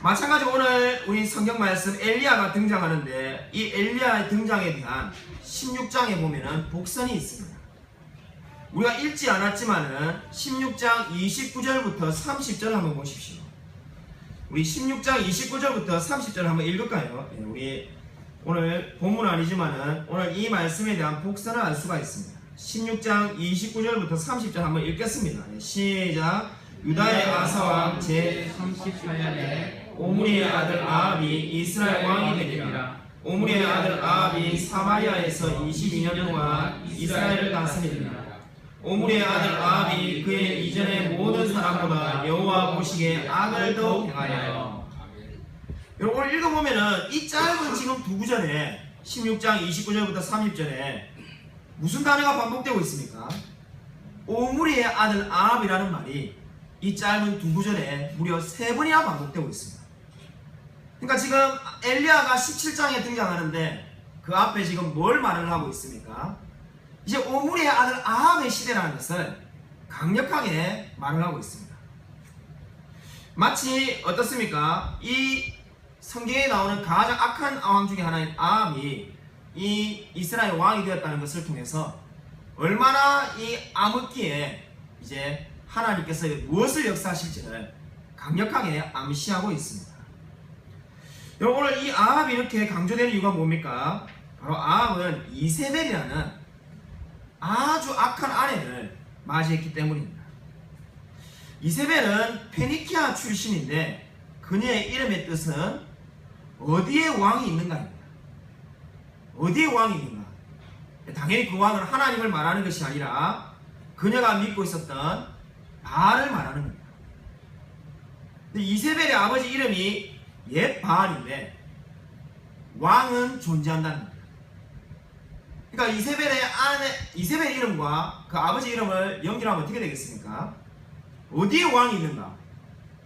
마찬가지로 오늘 우리 성경 말씀 엘리야가 등장하는데 이 엘리야의 등장에 대한 16장에 보면은 복선이 있습니다. 우리가 읽지 않았지만은 16장 29절부터 30절 한번 보십시오. 우리 16장 29절부터 30절 한번 읽을까요? 우리 오늘 본문은 아니지만은 오늘 이 말씀에 대한 복선을 알 수가 있습니다. 16장 29절부터 30절 한번 읽겠습니다. 시작. 유다의 아사왕 제34년에 오므리의 아들 아합이 이스라엘 왕이 되니라. 오므리의 아들 아합이 사마리아에서 22년 동안 이스라엘을 다스리니라. 오므리의 아들 아합이 그의 이전의 모든 사람보다 여호와 보시기에 악을 더욱 행하여. 여러분 오늘 읽어보면은 이 짧은 지금 두 구절에 16장 29절부터 30절에 무슨 단어가 반복되고 있습니까? 오므리의 아들 아합이라는 말이 이 짧은 두 구절에 무려 3번이나 반복되고 있습니다. 그러니까 지금 엘리야가 17장에 등장하는데 그 앞에 지금 뭘 말을 하고 있습니까? 이제 오므리의 아들 아합의 시대라는 것을 강력하게 말을 하고 있습니다. 마치 어떻습니까? 이 성경에 나오는 가장 악한 왕 중에 하나인 아합이 이 이스라엘 왕이 되었다는 것을 통해서 얼마나 이 암흑기에 이제 하나님께서 무엇을 역사하실지를 강력하게 암시하고 있습니다. 여러분 오늘 이 아합이 이렇게 강조되는 이유가 뭡니까? 바로 아합은 이세벨이라는 아주 악한 아내를 맞이했기 때문입니다. 이세벨은 페니키아 출신인데 그녀의 이름의 뜻은 어디에 왕이 있는가입니다. 어디에 왕이 있는가? 당연히 그 왕은 하나님을 말하는 것이 아니라 그녀가 믿고 있었던 바알을 말하는 겁니다. 이세벨의 아버지 이름이 옛 바알인데 왕은 존재한다는 겁니다. 그러니까 이세벨의 이름과 그 아버지 이름을 연결하면 어떻게 되겠습니까? 어디에 왕이 있는가?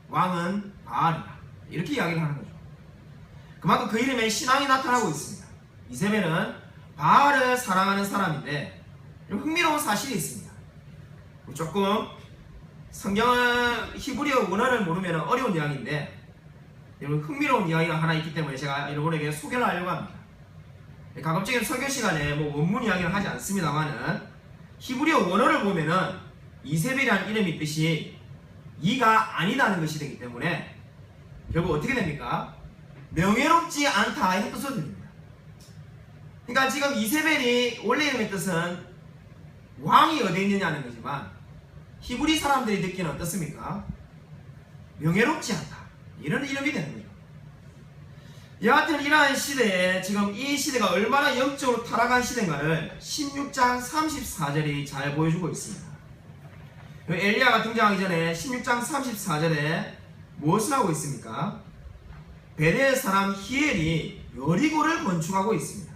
왕은 바알이다. 이렇게 이야기를 하는 거죠. 그만큼 그 이름에 신앙이 나타나고 있습니다. 이세벨은 바알을 사랑하는 사람인데 흥미로운 사실이 있습니다. 조금 성경은 히브리어 원어를 모르면 어려운 이야기인데 여러분 흥미로운 이야기가 하나 있기 때문에 제가 여러분에게 소개를 하려고 합니다. 가급적인 설교 시간에 원문 이야기를 하지 않습니다만은 히브리어 원어를 보면은 이세벨이라는 이름의 뜻이 이가 아니다는 것이 되기 때문에 결국 어떻게 됩니까? 명예롭지 않다 이런 뜻으로 됩니다. 그러니까 지금 이세벨이 원래 이름의 뜻은 왕이 어디에 있느냐는 거지만 히브리 사람들이 듣기는 어떻습니까? 명예롭지 않다 이런 이름이 되는 거죠. 여하튼 이러한 시대에 지금 이 시대가 얼마나 영적으로 타락한 시대인가를 16장 34절이 잘 보여주고 있습니다. 엘리야가 등장하기 전에 16장 34절에 무엇을 하고 있습니까? 베델 사람 히엘이 여리고를 건축하고 있습니다.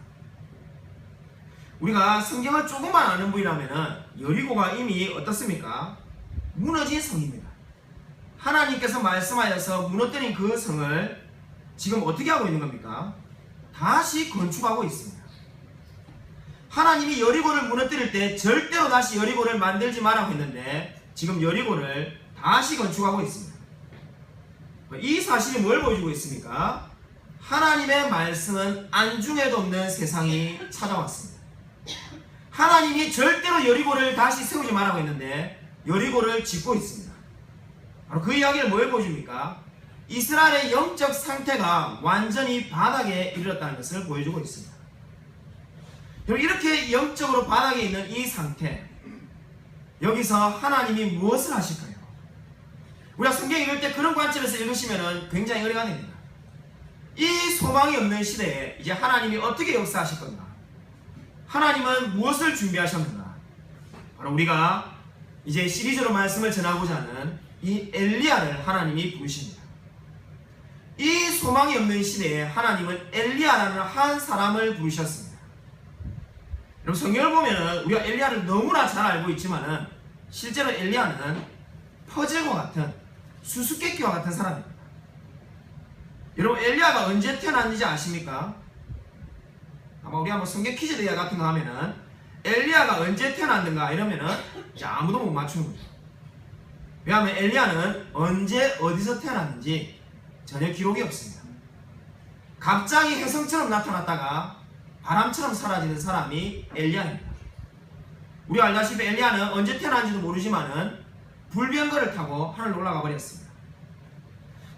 우리가 성경을 조금만 아는 분이라면 여리고가 이미 어떻습니까? 무너진 성입니다. 하나님께서 말씀하여서 무너뜨린 그 성을 지금 어떻게 하고 있는 겁니까? 다시 건축하고 있습니다. 하나님이 여리고를 무너뜨릴 때 절대로 다시 여리고를 만들지 말라고 했는데 지금 여리고를 다시 건축하고 있습니다. 이 사실이 뭘 보여주고 있습니까? 하나님의 말씀은 안중에도 없는 세상이 찾아왔습니다. 하나님이 절대로 여리고를 다시 세우지 말라고 했는데 여리고를 짓고 있습니다. 바로 그 이야기를 뭘 보여줍니까? 이스라엘의 영적 상태가 완전히 바닥에 이르렀다는 것을 보여주고 있습니다. 이렇게 영적으로 바닥에 있는 이 상태, 여기서 하나님이 무엇을 하실까요? 우리가 성경 읽을 때 그런 관점에서 읽으시면 굉장히 은혜가 됩니다. 이 소망이 없는 시대에 이제 하나님이 어떻게 역사하실 건가? 하나님은 무엇을 준비하셨는가? 바로 우리가 이제 시리즈로 말씀을 전하고자 하는 이 엘리야를 하나님이 부르십니다. 이 소망이 없는 시대에 하나님은 엘리야라는 한 사람을 부르셨습니다. 여러분 성경을 보면 우리가 엘리야를 너무나 잘 알고 있지만은 실제로 엘리야는 퍼즐과 같은 수수께끼와 같은 사람입니다. 여러분 엘리야가 언제 태어났는지 아십니까? 아마 우리 한번 성경 퀴즈 대회 같은 거 하면은 엘리야가 언제 태어났는가 이러면은 이제 아무도 못 맞추는 거죠. 왜냐하면 엘리야는 언제 어디서 태어났는지 전혀 기록이 없습니다. 갑자기 혜성처럼 나타났다가 바람처럼 사라지는 사람이 엘리야입니다. 우리가 알다시피 엘리야는 언제 태어난지도 모르지만은 불병거를 타고 하늘로 올라가 버렸습니다.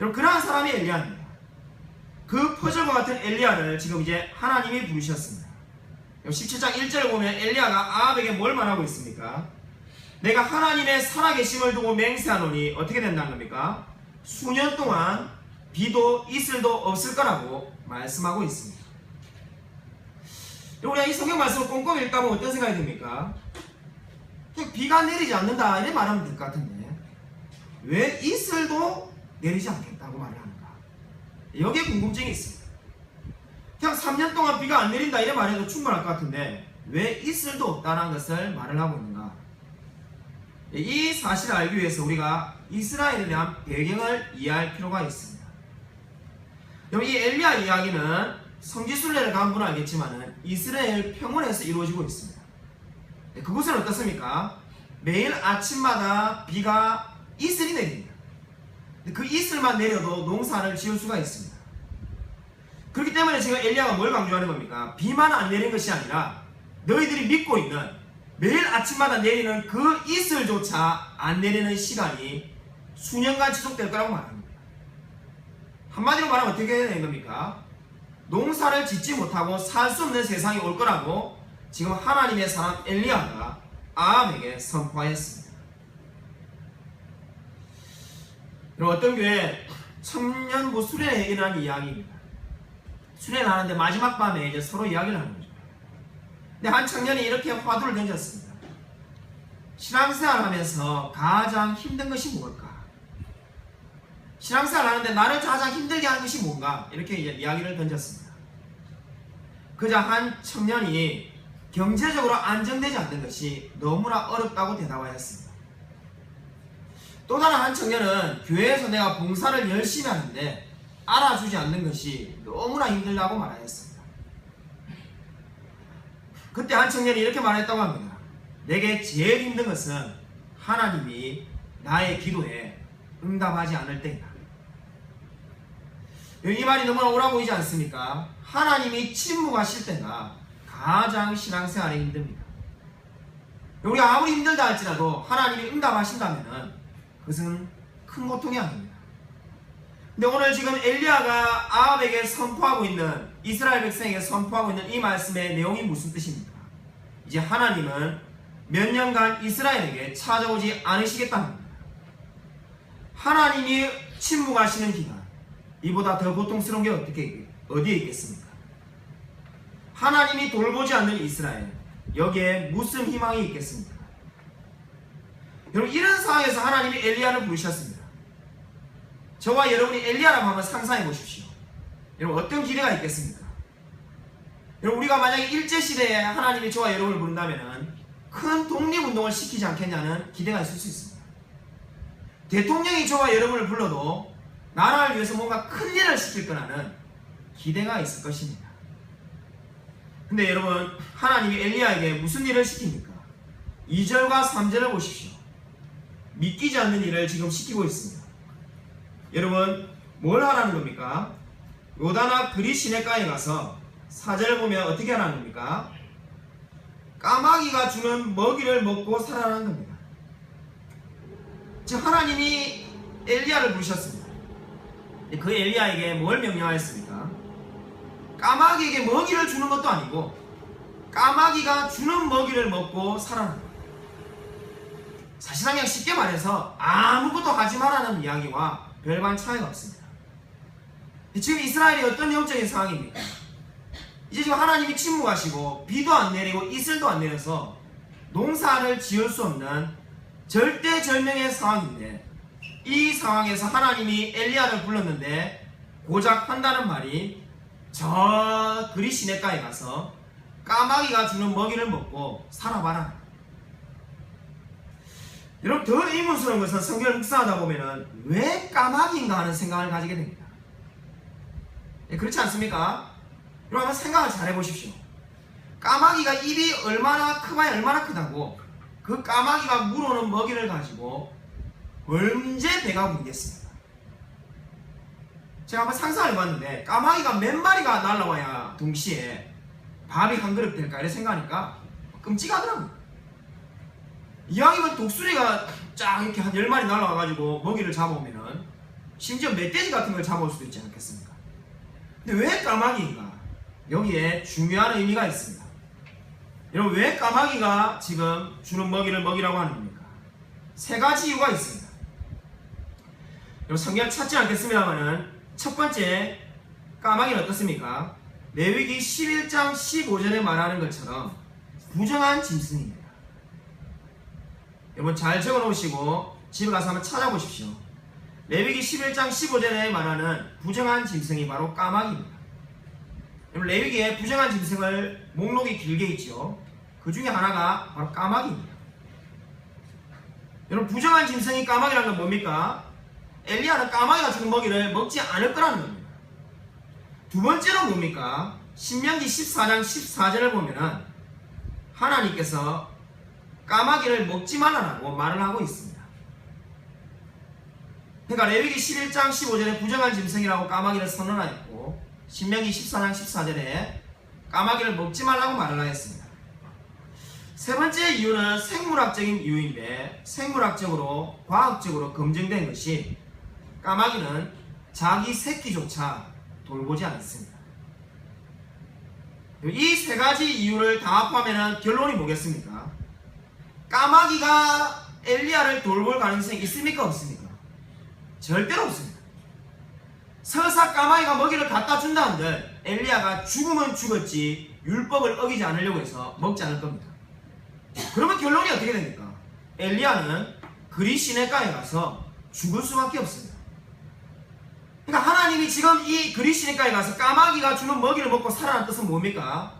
여러분, 그러한 사람이 엘리야입니다. 그 퍼즐과 같은 엘리야를 지금 이제 하나님이 부르셨습니다. 17장 1절을 보면 엘리야가 아합에게 뭘 말하고 있습니까? 내가 하나님의 살아계심을 두고 맹세하노니 어떻게 된다는 겁니까? 수년 동안 비도 이슬도 없을 거라고 말씀하고 있습니다. 우리가 이 성경 말씀을 꼼꼼히 읽다 보면 어떤 생각이 듭니까? 그냥 비가 내리지 않는다 이렇게 말하면 될 것 같은데 왜 이슬도 내리지 않겠다고 말을 하는가? 여기에 궁금증이 있습니다. 그냥 3년 동안 비가 안 내린다 이래 말해도 충분할 것 같은데 왜 이슬도 없다는 것을 말을 하고 있는가? 이 사실을 알기 위해서 우리가 이스라엘에 대한 배경을 이해할 필요가 있습니다. 여러분, 이 엘리야 이야기는 성지순례를 간 분은 알겠지만 이스라엘 평원에서 이루어지고 있습니다. 그곳은 어떻습니까? 매일 아침마다 비가 이슬이 내립니다. 그 이슬만 내려도 농사를 지을 수가 있습니다. 그렇기 때문에 지금 엘리야가 뭘 강조하는 겁니까? 비만 안 내리는 것이 아니라 너희들이 믿고 있는 매일 아침마다 내리는 그 이슬조차 안 내리는 시간이 수년간 지속될 거라고 말합니다. 한마디로 말하면 어떻게 해야 되는 겁니까? 농사를 짓지 못하고 살 수 없는 세상이 올 거라고 지금 하나님의 사람 엘리야가 아합에게 선포하였습니다. 그리고 어떤 교회 청년부 수련회에 일어난 이야기입니다. 수련을 하는데 마지막 밤에 이제 서로 이야기를 하는 거죠. 근데 한 청년이 이렇게 화두를 던졌습니다. 신앙생활 하면서 가장 힘든 것이 무엇일까? 신앙생활 하는데 나를 가장 힘들게 하는 것이 뭔가? 이렇게 이제 이야기를 던졌습니다. 그저 한 청년이 경제적으로 안정되지 않는 것이 너무나 어렵다고 대답하였습니다. 또 다른 한 청년은 교회에서 내가 봉사를 열심히 하는데 알아주지 않는 것이 너무나 힘들다고 말하였습니다. 그때 한 청년이 이렇게 말했다고 합니다. 내게 제일 힘든 것은 하나님이 나의 기도에 응답하지 않을 때이다. 이 말이 너무나 옳아 보이지 않습니까? 하나님이 침묵하실 때가 가장 신앙생활에 힘듭니다. 우리가 아무리 힘들다 할지라도 하나님이 응답하신다면 그것은 큰 고통이 아닙니다. 근데 오늘 지금 엘리야가 아합에게 선포하고 있는, 이스라엘 백성에게 선포하고 있는 이 말씀의 내용이 무슨 뜻입니까? 이제 하나님은 몇 년간 이스라엘에게 찾아오지 않으시겠다는 겁니다. 하나님이 침묵하시는 기간, 이보다 더 고통스러운 게 어디에 있겠습니까? 하나님이 돌보지 않는 이스라엘, 여기에 무슨 희망이 있겠습니까? 여러분, 이런 상황에서 하나님이 엘리야를 부르셨습니다. 저와 여러분이 엘리야라고 한번 상상해 보십시오. 여러분, 어떤 기대가 있겠습니까? 여러분, 우리가 만약에 일제시대에 하나님이 저와 여러분을 부른다면 큰 독립운동을 시키지 않겠냐는 기대가 있을 수 있습니다. 대통령이 저와 여러분을 불러도 나라를 위해서 뭔가 큰 일을 시킬 거라는 기대가 있을 것입니다. 근데 여러분, 하나님이 엘리야에게 무슨 일을 시킵니까? 2절과 3절을 보십시오. 믿기지 않는 일을 지금 시키고 있습니다. 여러분, 뭘 하라는 겁니까? 요단 앞 그리 시내가에 가서 4절을 보면 어떻게 하라는 겁니까? 까마귀가 주는 먹이를 먹고 살아라는 겁니다. 즉, 하나님이 엘리야를 부르셨습니다. 그 엘리야에게 뭘 명령하였습니까? 까마귀에게 먹이를 주는 것도 아니고 까마귀가 주는 먹이를 먹고 살아라는 겁니다. 사실상 그냥 쉽게 말해서 아무것도 하지 말라는 이야기와 별반 차이가 없습니다. 지금 이스라엘이 어떤 영적인 상황입니까? 이제 지금 하나님이 침묵하시고 비도 안 내리고 이슬도 안 내려서 농사를 지을 수 없는 절대절명의 상황인데, 이 상황에서 하나님이 엘리야를 불렀는데 고작 한다는 말이 저 그리 시내가에 가서 까마귀가 주는 먹이를 먹고 살아봐라. 여러분, 더 의문스러운 것은 성경을 묵상하다 보면은 왜 까마귀인가 하는 생각을 가지게 됩니다. 그렇지 않습니까? 여러분, 한번 생각을 잘 해보십시오. 까마귀가 입이 얼마나 크면 얼마나 크다고 그 까마귀가 물어오는 먹이를 가지고 언제 배가 부르겠습니까? 제가 한번 상상을 해봤는데 까마귀가 몇 마리가 날라와야 동시에 밥이 한 그릇 될까 이런 생각하니까 끔찍하더라고요. 이왕이면 독수리가 쫙 이렇게 한 10마리 날라와가지고 먹이를 잡아오면은 심지어 멧돼지 같은 걸 잡아올 수도 있지 않겠습니까? 근데 왜 까마귀인가? 여기에 중요한 의미가 있습니다. 여러분, 왜 까마귀가 지금 주는 먹이를 먹이라고 하는 겁니까? 세 가지 이유가 있습니다. 여러분, 성경을 찾지 않겠습니다만은 첫 번째, 까마귀는 어떻습니까? 레위기 11장 15절에 말하는 것처럼 부정한 짐승입니다. 여러분, 잘 적어 놓으시고 집에 가서 한번 찾아보십시오. 레위기 11장 15절에 말하는 부정한 짐승이 바로 까마귀입니다. 여러분, 레위기에 부정한 짐승을 목록이 길게 있죠. 그 중에 하나가 바로 까마귀입니다. 여러분, 부정한 짐승이 까마귀라는 건 뭡니까? 엘리야는 까마귀가 주는 먹이를 먹지 않을 거라는 겁니다. 두 번째로 뭡니까? 신명기 14장 14절을 보면은 하나님께서 까마귀를 먹지 말라라고 말을 하고 있습니다. 그러니까 레위기 11장 15절에 부정한 짐승이라고 까마귀를 선언하였고 신명기 14장 14절에 까마귀를 먹지 말라고 말을 하였습니다. 세 번째 이유는 생물학적인 이유인데, 생물학적으로 과학적으로 검증된 것이 까마귀는 자기 새끼조차 돌보지 않습니다. 이 세 가지 이유를 다 합하면 결론이 뭐겠습니까? 까마귀가 엘리야를 돌볼 가능성이 있습니까? 없습니까? 절대로 없습니다. 설사 까마귀가 먹이를 갖다 준다 한들 엘리야가 죽으면 죽었지 율법을 어기지 않으려고 해서 먹지 않을 겁니다. 그러면 결론이 어떻게 됩니까? 엘리야는 그리 시내가에 가서 죽을 수밖에 없습니다. 그러니까 하나님이 지금 이 그리 시내가에 가서 까마귀가 주는 먹이를 먹고 살아난 뜻은 뭡니까?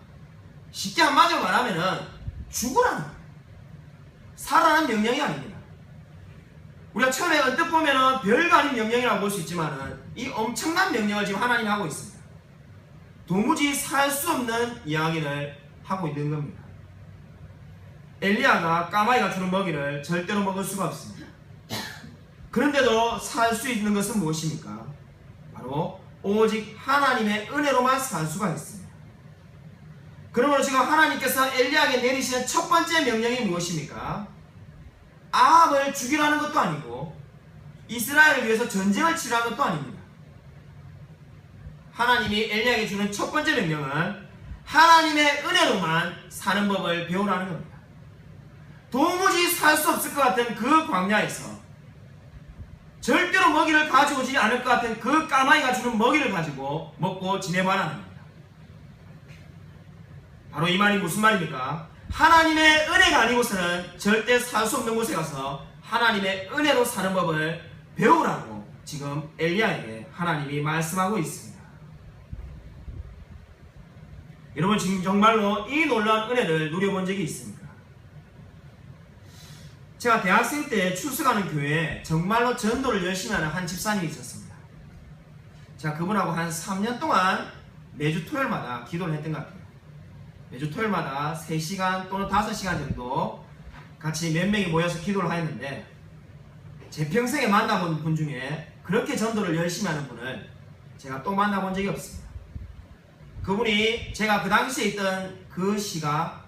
쉽게 한마디로 말하면은 죽으라는 거예요. 살아난 명령이 아닙니다. 우리가 처음에 언뜻 보면은 별거 아닌 명령이라고 볼 수 있지만은 이 엄청난 명령을 지금 하나님이 하고 있습니다. 도무지 살 수 없는 이야기를 하고 있는 겁니다. 엘리야가 까마귀가 주는 먹이를 절대로 먹을 수가 없습니다. 그런데도 살 수 있는 것은 무엇입니까? 바로 오직 하나님의 은혜로만 살 수가 있습니다. 그러므로 지금 하나님께서 엘리야에게 내리시는 첫 번째 명령이 무엇입니까? 아합을 죽이라는 것도 아니고 이스라엘을 위해서 전쟁을 치라는 것도 아닙니다. 하나님이 엘리야에게 주는 첫 번째 명령은 하나님의 은혜로만 사는 법을 배우라는 겁니다. 도무지 살 수 없을 것 같은 그 광야에서 절대로 먹이를 가져오지 않을 것 같은 그 까마귀가 주는 먹이를 가지고 먹고 지내봐라는 겁니다. 바로 이 말이 무슨 말입니까? 하나님의 은혜가 아니고서는 절대 살 수 없는 곳에 가서 하나님의 은혜로 사는 법을 배우라고 지금 엘리야에게 하나님이 말씀하고 있습니다. 여러분, 지금 정말로 이 놀라운 은혜를 누려본 적이 있습니까? 제가 대학생 때 출석하는 교회에 정말로 전도를 열심히 하는 한 집사님이 있었습니다. 제가 그분하고 한 3년 동안 매주 토요일마다 기도를 했던 것 같아요. 매주 토요일마다 3시간 또는 5시간 정도 같이 몇 명이 모여서 기도를 하였는데, 제 평생에 만나본 분 중에 그렇게 전도를 열심히 하는 분을 제가 또 만나본 적이 없습니다. 그분이 제가 그 당시에 있던 그 시가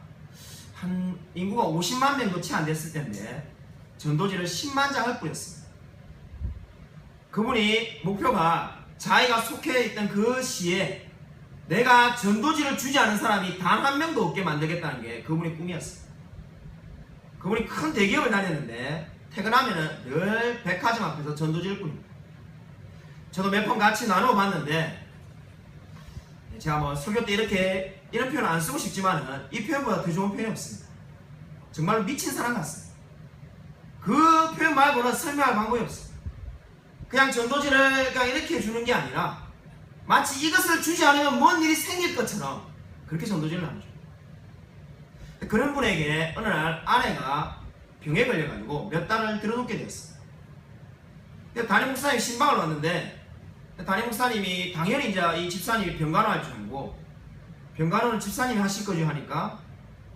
한 인구가 50만 명도 채 안 됐을 텐데 전도지를 10만 장을 뿌렸습니다. 그분이 목표가 자기가 속해 있던 그 시에 내가 전도지를 주지 않은 사람이 단 한 명도 없게 만들겠다는 게 그분의 꿈이었습니다. 그분이 큰 대기업을 다녔는데 퇴근하면은 늘 백화점 앞에서 전도지를 뿌립니다. 저도 몇 번 같이 나누어 봤는데, 제가 뭐 설교 때 이렇게 이런 표현 안 쓰고 싶지만은 이 표현보다 더 좋은 표현이 없습니다. 정말로 미친 사람 같습니다. 그 표현 말고는 설명할 방법이 없습니다. 그냥 전도지를 그냥 이렇게 주는 게 아니라 마치 이것을 주지 않으면 뭔 일이 생길 것처럼 그렇게 전도지를 나눠줍니다. 그런 분에게 어느 날 아내가 병에 걸려가지고 몇 달을 들어눕게 되었습니다. 담임 목사님이 신방을 왔는데, 담임 목사님이 당연히 이제 이 집사님이 병간호 할 줄 알고, 병간호는 집사님이 하실 거지 하니까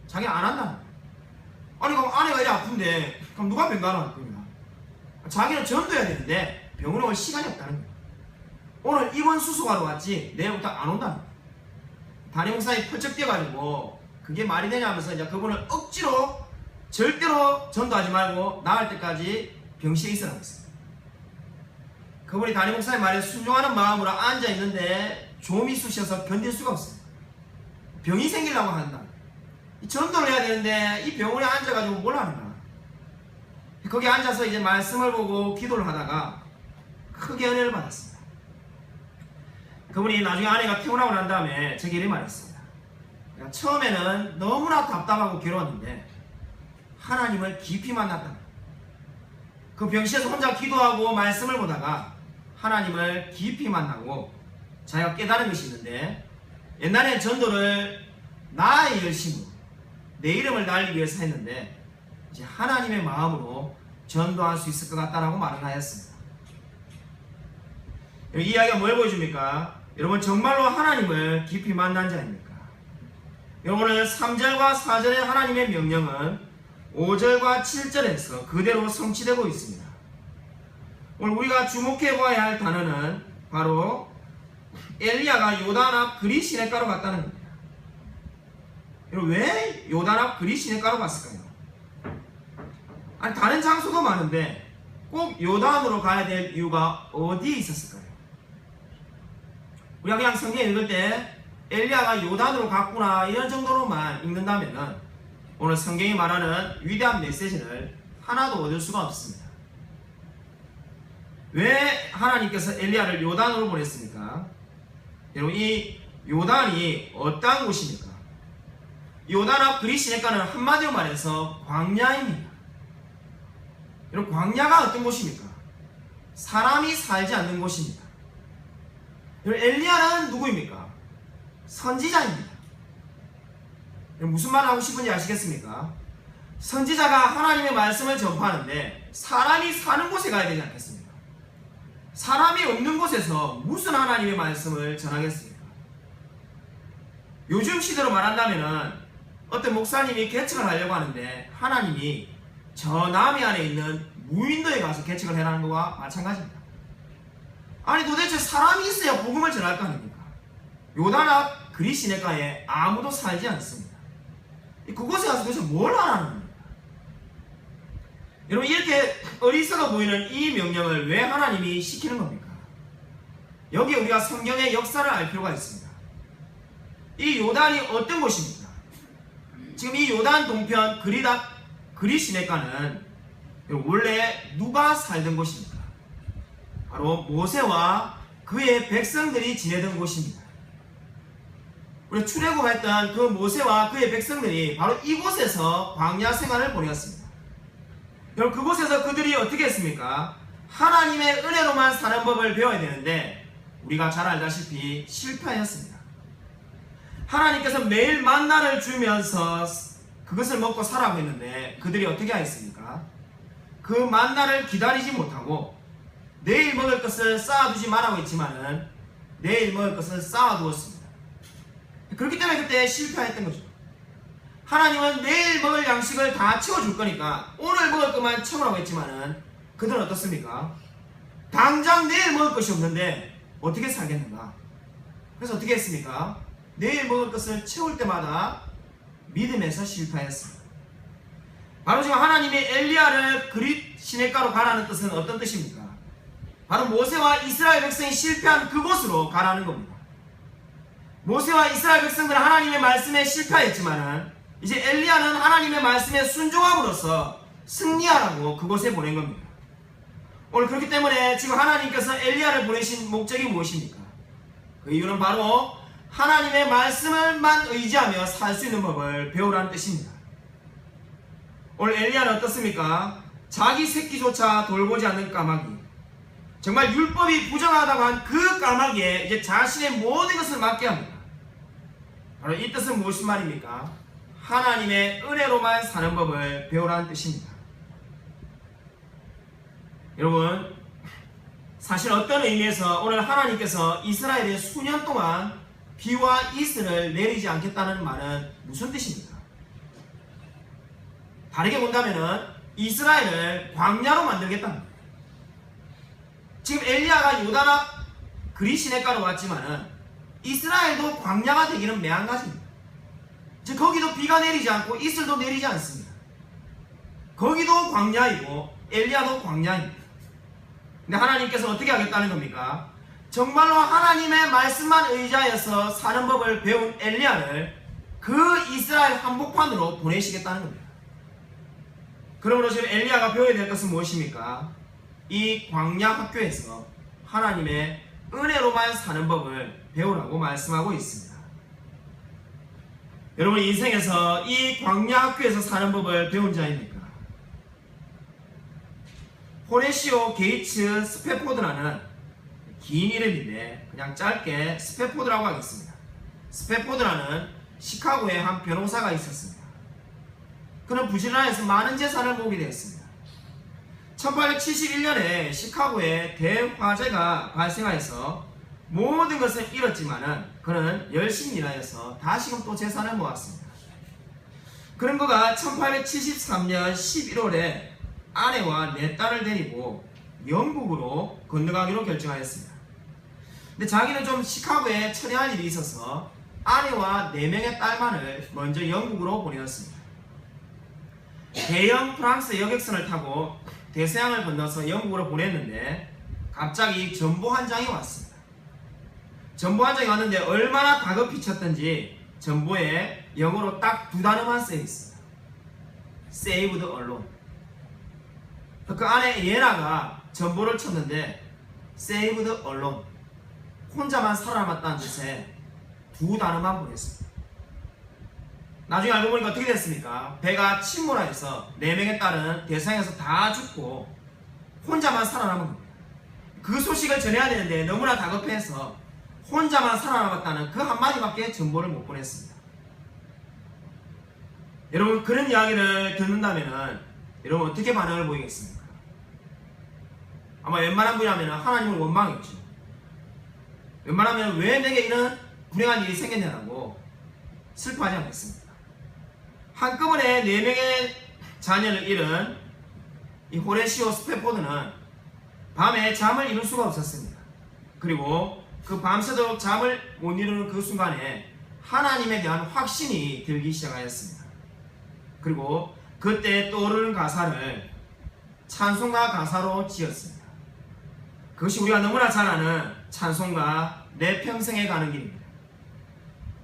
자기 안 한다. 아니 그럼 아내가 이제 아픈데 그럼 누가 병간호 할 거냐? 자기는 전도해야 되는데 병원에 올 시간이 없다는 거예요. 오늘 입원 수속하러 왔지 내일부터 안 온다. 담임 목사님이 펄쩍 뛰어가지고 그게 말이 되냐 하면서 이제 그분을 억지로 절대로 전도하지 말고 나을 때까지 병실에 있으라고 했어요. 그분이 담임 목사님 말에 순종하는 마음으로 앉아 있는데 좀이 쑤셔서 견딜 수가 없어요. 병이 생기려고 한다. 전도를 해야 되는데 이 병원에 앉아가지고 뭘 하는가. 거기 앉아서 이제 말씀을 보고 기도를 하다가 크게 은혜를 받았습니다. 그분이 나중에 아내가 태어나고 난 다음에 제게 이렇게 말했습니다. 처음에는 너무나 답답하고 괴로웠는데 하나님을 깊이 만났다. 그 병실에서 혼자 기도하고 말씀을 보다가 하나님을 깊이 만나고 자기가 깨달은 것이 있는데, 옛날에 전도를 나의 열심으로 내 이름을 날리기 위해서 했는데 이제 하나님의 마음으로 전도할 수 있을 것 같다라고 말을 하였습니다. 이 이야기가 뭘 보여줍니까? 여러분, 정말로 하나님을 깊이 만난 자입니까? 여러분, 오늘 3절과 4절의 하나님의 명령은 5절과 7절에서 그대로 성취되고 있습니다. 오늘 우리가 주목해 보아야 할 단어는 바로 엘리야가 요단 앞 그리 시냇가로 갔다는 겁니다. 여러분, 왜 요단 앞 그리 시냇가로 갔을까요? 아니, 다른 장소도 많은데 꼭 요단으로 가야 될 이유가 어디에 있었을까요? 우리가 그냥 성경 읽을 때 엘리야가 요단으로 갔구나 이런 정도로만 읽는다면 오늘 성경이 말하는 위대한 메시지를 하나도 얻을 수가 없습니다. 왜 하나님께서 엘리야를 요단으로 보냈습니까? 여러분, 이 요단이 어떤 곳입니까? 요단 앞 그리 시냇가는 한마디로 말해서 광야입니다. 여러분, 광야가 어떤 곳입니까? 사람이 살지 않는 곳입니다. 여러분, 엘리야는 누구입니까? 선지자입니다. 여러분, 무슨 말을 하고 싶은지 아시겠습니까? 선지자가 하나님의 말씀을 전파하는데 사람이 사는 곳에 가야 되지 않겠습니까? 사람이 없는 곳에서 무슨 하나님의 말씀을 전하겠습니까? 요즘 시대로 말한다면 어떤 목사님이 개척을 하려고 하는데 하나님이 저 남해안에 있는 무인도에 가서 개척을 해라는 것과 마찬가지입니다. 아니, 도대체 사람이 있어야 복음을 전할 거 아닙니까? 요단 앞 그리 시냇가에 아무도 살지 않습니다. 그곳에 가서 도대체 뭘 하라는 겁니까? 여러분, 이렇게 어리석어 보이는 이 명령을 왜 하나님이 시키는 겁니까? 여기에 우리가 성경의 역사를 알 필요가 있습니다. 이 요단이 어떤 곳입니까? 지금 이 요단 동편 그리 시냇가는 원래 누가 살던 곳입니까? 바로 모세와 그의 백성들이 지내던 곳입니다. 우리 출애굽했던 그 모세와 그의 백성들이 바로 이곳에서 광야 생활을 보냈습니다. 여러분, 그곳에서 그들이 어떻게 했습니까? 하나님의 은혜로만 사는 법을 배워야 되는데 우리가 잘 알다시피 실패하였습니다. 하나님께서 매일 만나를 주면서 그것을 먹고 살라고 했는데 그들이 어떻게 하였습니까? 그 만나를 기다리지 못하고 내일 먹을 것을 쌓아두지 말라고 했지만은 내일 먹을 것을 쌓아두었습니다. 그렇기 때문에 그때 실패했던 거죠. 하나님은 내일 먹을 양식을 다 채워줄 거니까 오늘 먹을 것만 채우라고 했지만은 그들은 어떻습니까? 당장 내일 먹을 것이 없는데 어떻게 살겠는가? 그래서 어떻게 했습니까? 내일 먹을 것을 채울 때마다 믿음에서 실패했습니다. 바로 지금 하나님이 엘리야를 그리 시냇가로 가라는 뜻은 어떤 뜻입니까? 바로 모세와 이스라엘 백성이 실패한 그곳으로 가라는 겁니다. 모세와 이스라엘 백성들은 하나님의 말씀에 실패했지만 이제 엘리야는 하나님의 말씀에 순종함으로써 승리하라고 그곳에 보낸 겁니다. 오늘 그렇기 때문에 지금 하나님께서 엘리야를 보내신 목적이 무엇입니까? 그 이유는 바로 하나님의 말씀을만 의지하며 살 수 있는 법을 배우라는 뜻입니다. 오늘 엘리야는 어떻습니까? 자기 새끼조차 돌보지 않는 까마귀, 정말 율법이 부정하다고 한 그 까마귀에 이제 자신의 모든 것을 맡게 합니다. 바로 이 뜻은 무엇인 말입니까? 하나님의 은혜로만 사는 법을 배우라는 뜻입니다. 여러분, 사실 어떤 의미에서 오늘 하나님께서 이스라엘에 수년 동안 비와 이슬을 내리지 않겠다는 말은 무슨 뜻입니까? 다르게 본다면 이스라엘을 광야로 만들겠답니다. 지금 엘리야가 요단 앞 그리 시내가로 왔지만은 이스라엘도 광야가 되기는 매한가지입니다. 즉 거기도 비가 내리지 않고 이슬도 내리지 않습니다. 거기도 광야이고 엘리야도 광야입니다. 근데 하나님께서 어떻게 하겠다는 겁니까? 정말로 하나님의 말씀만 의지하여서 사는 법을 배운 엘리야를 그 이스라엘 한복판으로 보내시겠다는 겁니다. 그러므로 지금 엘리야가 배워야 될 것은 무엇입니까? 이 광야 학교에서 하나님의 은혜로만 사는 법을 배우라고 말씀하고 있습니다. 여러분 인생에서 이 광야 학교에서 사는 법을 배운 자입니까? 호레시오 게이츠 스패포드라는 긴 이름인데 그냥 짧게 스패포드라고 하겠습니다. 스패포드라는 시카고에 한 변호사가 있었습니다. 그는 부지런해서 많은 재산을 모으게 되었습니다. 1871년에 시카고에 대화재가 발생하여서 모든 것을 잃었지만은 그는 열심히 일하여서 다시금 또 재산을 모았습니다. 그런 그가 1873년 11월에 아내와 4딸을 데리고 영국으로 건너가기로 결정하였습니다. 근데 자기는 좀 시카고에 처리할 일이 있어서 아내와 4명의 딸만을 먼저 영국으로 보내었습니다. 대형 프랑스 여객선을 타고 대서양을 건너서 영국으로 보냈는데 갑자기 전보 한 장이 왔습니다. 전보 한 장이 왔는데 얼마나 다급히 쳤던지 전보에 영어로 딱 2단어만 쓰여 있습니다. Saved alone. 그 안에 예나가 전보를 쳤는데 Saved alone. 혼자만 살아남았다는 뜻에 2단어만 보냈습니다. 나중에 알고 보니까 어떻게 됐습니까? 배가 침몰하여서 4명의 딸은 대서양에서 다 죽고 혼자만 살아남은 겁니다. 그 소식을 전해야 되는데 너무나 다급해서 혼자만 살아남았다는 그 한마디밖에 전보를 못 보냈습니다. 여러분 그런 이야기를 듣는다면 여러분 어떻게 반응을 보이겠습니까? 아마 웬만한 분이라면 하나님을 원망했죠. 웬만하면 왜 내게 이런 불행한 일이 생겼냐고 슬퍼하지 않겠습니까? 한꺼번에 4명의 자녀를 잃은 이 호레시오 스패포드는 밤에 잠을 이룰 수가 없었습니다. 그리고 그 밤새도록 잠을 못 이루는 그 순간에 하나님에 대한 확신이 들기 시작하였습니다. 그리고 그때 떠오르는 가사를 찬송가 가사로 지었습니다. 그것이 우리가 너무나 잘 아는 찬송가 내 평생에 가는 길입니다.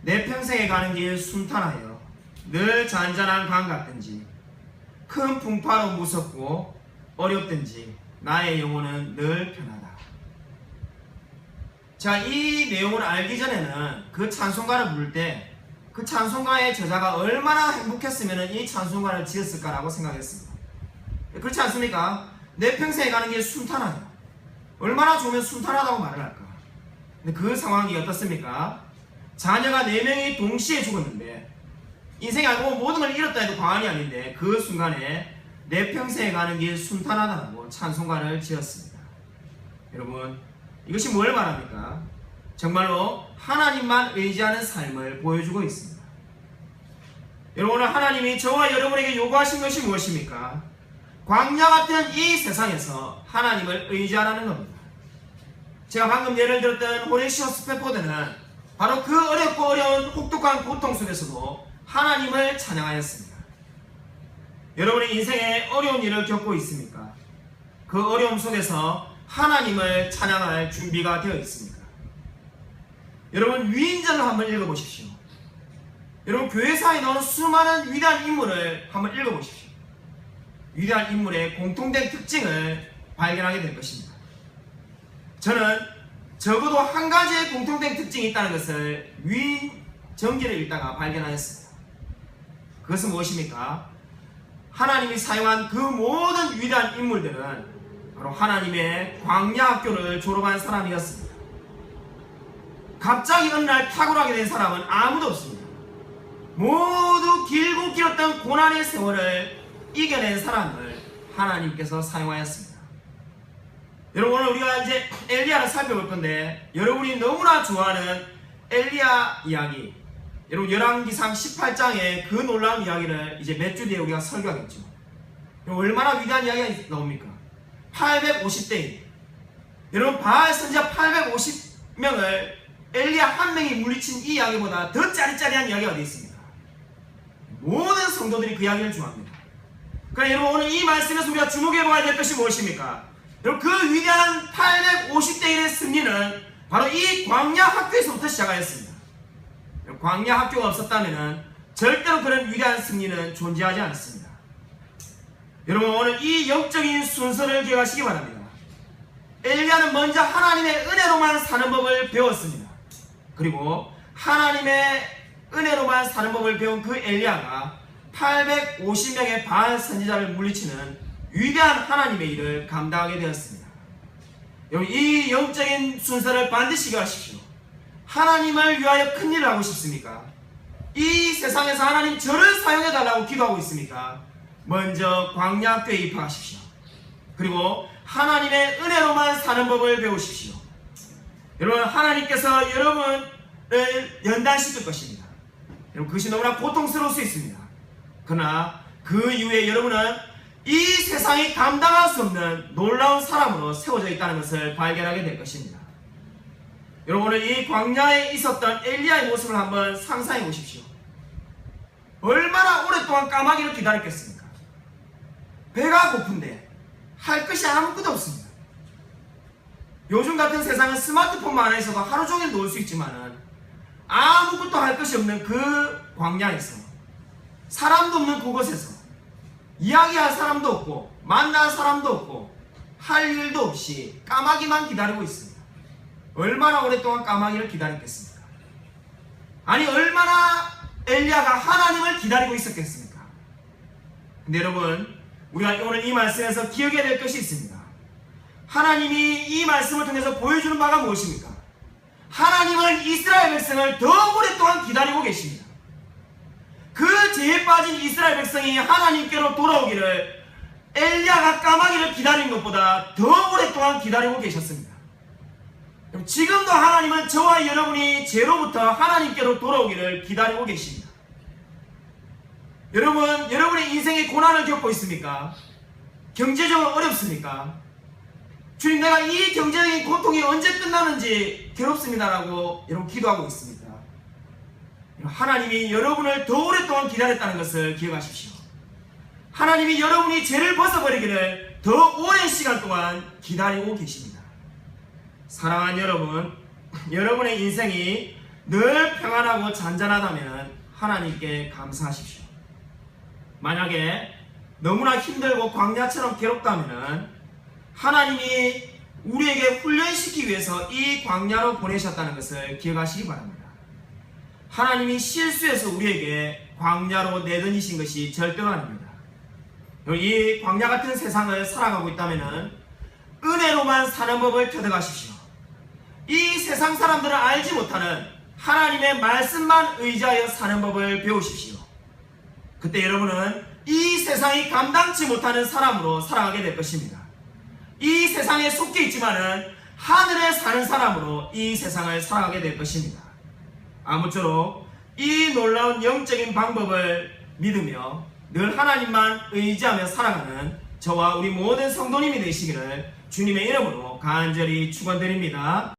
내 평생에 가는 길 순탄하여 늘 잔잔한 강 같든지 큰 풍파로 무섭고 어렵든지 나의 영혼은 늘 편하다. 자, 이 내용을 알기 전에는 그 찬송가를 부를 때 그 찬송가의 저자가 얼마나 행복했으면 이 찬송가를 지었을까라고 생각했습니다. 그렇지 않습니까? 내 평생에 가는 길 순탄하다. 얼마나 좋으면 순탄하다고 말을 할까? 근데 그 상황이 어떻습니까? 자녀가 4명이 동시에 죽었는데 인생이 알고 모든 걸 잃었다 해도 과언이 아닌데 그 순간에 내 평생에 가는 길 순탄하다고 찬송가를 지었습니다. 여러분 이것이 뭘 말합니까? 정말로 하나님만 의지하는 삶을 보여주고 있습니다. 여러분 오늘 하나님이 저와 여러분에게 요구하신 것이 무엇입니까? 광야 같은 이 세상에서 하나님을 의지하라는 겁니다. 제가 방금 예를 들었던 호레시오 스패포드는 바로 그 어렵고 어려운 혹독한 고통 속에서도 하나님을 찬양하였습니다. 여러분의 인생에 어려운 일을 겪고 있습니까? 그 어려움 속에서 하나님을 찬양할 준비가 되어 있습니다. 여러분 위인전을 한번 읽어보십시오. 여러분 교회사에 나오는 수많은 위대한 인물을 한번 읽어보십시오. 위대한 인물의 공통된 특징을 발견하게 될 것입니다. 저는 적어도 한 가지의 공통된 특징이 있다는 것을 위인 전기를 읽다가 발견하였습니다. 그것은 무엇입니까? 하나님이 사용한 그 모든 위대한 인물들은 바로 하나님의 광야 학교를 졸업한 사람이었습니다. 갑자기 어느 날 탁월하게 된 사람은 아무도 없습니다. 모두 길고 길었던 고난의 세월을 이겨낸 사람을 하나님께서 사용하였습니다. 여러분 오늘 우리가 이제 엘리야를 살펴볼 건데 여러분이 너무나 좋아하는 엘리야 이야기, 여러분 열왕기상 18장의 그 놀라운 이야기를 이제 몇 주 뒤에 우리가 설교하겠죠. 얼마나 위대한 이야기가 나옵니까? 850대 1. 여러분 바알 선지자 명을 엘리야 한 명이 물리친 이 이야기보다 더 짜릿짜릿한 이야기가 어디 있습니까? 모든 성도들이 그 이야기를 좋아합니다. 그러니까 여러분 오늘 이 말씀에서 우리가 주목해봐야 될 것이 무엇입니까? 여러분 그 위대한 850대 1의 승리는 바로 이 광야 학교에서부터 시작하였습니다. 광야 학교가 없었다면 절대로 그런 위대한 승리는 존재하지 않았습니다. 여러분 오늘 이 영적인 순서를 기억하시기 바랍니다. 엘리야는 먼저 하나님의 은혜로만 사는 법을 배웠습니다. 그리고 하나님의 은혜로만 사는 법을 배운 그 엘리야가 850명의 바알 선지자를 물리치는 위대한 하나님의 일을 감당하게 되었습니다. 여러분 이 영적인 순서를 반드시 기억하십시오. 하나님을 위하여 큰 일을 하고 싶습니까? 이 세상에서 하나님 저를 사용해달라고 기도하고 있습니까? 먼저 광야학교에 입학하십시오. 그리고 하나님의 은혜로만 사는 법을 배우십시오. 여러분 하나님께서 여러분을 연단시킬 것입니다. 여러분 그것이 너무나 고통스러울 수 있습니다. 그러나 그 이후에 여러분은 이 세상이 감당할 수 없는 놀라운 사람으로 세워져 있다는 것을 발견하게 될 것입니다. 여러분 오늘 이 광야에 있었던 엘리야의 모습을 한번 상상해 보십시오. 얼마나 오랫동안 까마귀를 기다렸겠습니까? 배가 고픈데 할 것이 아무것도 없습니다. 요즘 같은 세상은 스마트폰만 안에 있어도 하루 종일 놀 수 있지만 아무것도 할 것이 없는 그 광야에서 사람도 없는 그곳에서 이야기할 사람도 없고 만날 사람도 없고 할 일도 없이 까마귀만 기다리고 있습니다. 얼마나 오랫동안 까마귀를 기다렸겠습니까? 아니 얼마나 엘리야가 하나님을 기다리고 있었겠습니까? 근데 여러분 우리가 오늘 이 말씀에서 기억해야 될 것이 있습니다. 하나님이 이 말씀을 통해서 보여주는 바가 무엇입니까? 하나님은 이스라엘 백성을 더 오랫동안 기다리고 계십니다. 그 죄에 빠진 이스라엘 백성이 하나님께로 돌아오기를 엘리야가 까마귀를 기다린 것보다 더 오랫동안 기다리고 계셨습니다. 지금도 하나님은 저와 여러분이 죄로부터 하나님께로 돌아오기를 기다리고 계십니다. 여러분, 여러분의 인생에 고난을 겪고 있습니까? 경제적으로 어렵습니까? 주님 내가 이 경제적인 고통이 언제 끝나는지 괴롭습니다라고 여러분 기도하고 있습니다. 하나님이 여러분을 더 오랫동안 기다렸다는 것을 기억하십시오. 하나님이 여러분이 죄를 벗어버리기를 더 오랜 시간 동안 기다리고 계십니다. 사랑하는 여러분, 여러분의 인생이 늘 평안하고 잔잔하다면 하나님께 감사하십시오. 만약에 너무나 힘들고 광야처럼 괴롭다면 하나님이 우리에게 훈련시키기 위해서 이 광야로 보내셨다는 것을 기억하시기 바랍니다. 하나님이 실수해서 우리에게 광야로 내던지신 것이 절대로 아닙니다. 이 광야 같은 세상을 살아가고 있다면 은혜로만 사는 법을 터득하십시오. 이 세상 사람들은 알지 못하는 하나님의 말씀만 의지하여 사는 법을 배우십시오. 그때 여러분은 이 세상이 감당치 못하는 사람으로 살아가게 될 것입니다. 이 세상에 속해 있지만은 하늘에 사는 사람으로 이 세상을 살아가게 될 것입니다. 아무쪼록 이 놀라운 영적인 방법을 믿으며 늘 하나님만 의지하며 살아가는 저와 우리 모든 성도님이 되시기를 주님의 이름으로 간절히 축원드립니다.